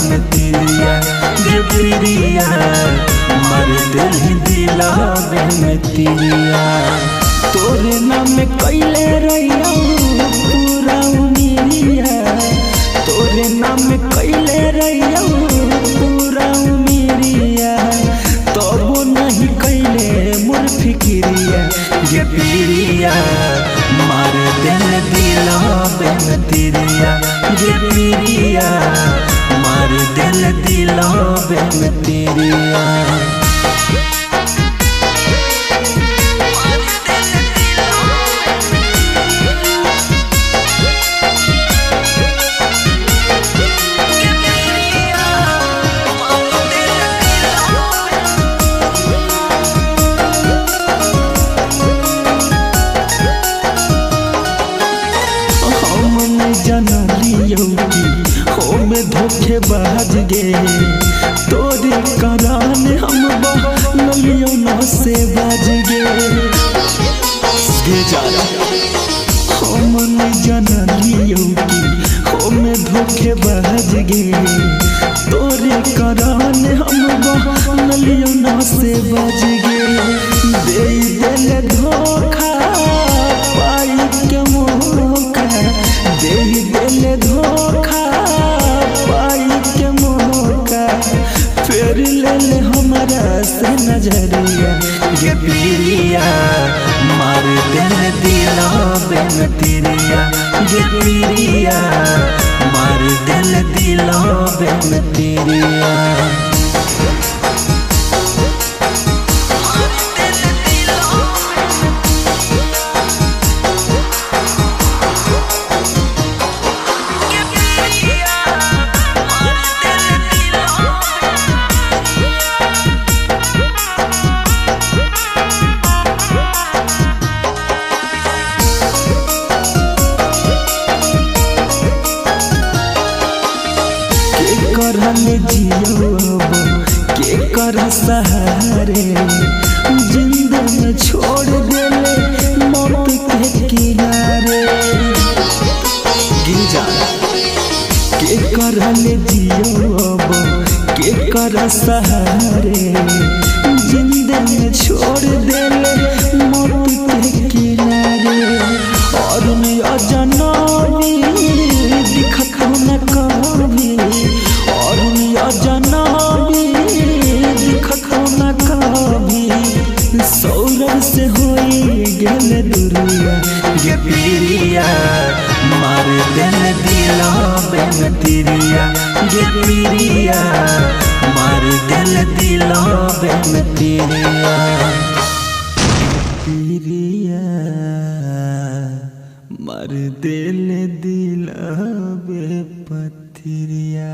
में तिरिया गे पिरिया मार दिल दिलावे में तिरिया। तोरे नाम कैले रहिया पूरा उमिरिया, तोरे नाम कैले रहिया पूरा उमिरिया, तबो नहीं कैले मोर फिकिरिया गे पिरिया मार दिल दिलावे में तिरिया गे पिरिया मार दिल दिलावे में तिरिया। हो में धोखेबाज गे तोरे करान हम नलियों न से बाज गे जाना हम जनलियों की हो में धोखेबाज गे तोरे करान हम नलियों न से बाज गे। दे दिल धोखा पाई के मौका, दे दिल धोखा पाई के मौका, फिर ले ले हमारा से नजरिया गे पिरिया मार दिल दिलावे में तिरिया गे पिरिया मार दिल दिलावे में तिरिया। करल जियो के कर सहारे जिंद में छोड़ देले मौत के किनारे गिर जाना के करल जियो के कर सहारे जिंद में छोड़ देले मौत के किनारे। और मैं अजनबी दिखत न कभी, जनबी दिखत न कभी, सौरभ से होई गेल दुरिया गे पिरिया मार दिल दिलावे में तिरिया गे पिरिया मार दिल दिलावे में तिरिया पिरिया मार दिल दिलावे पतिरिया।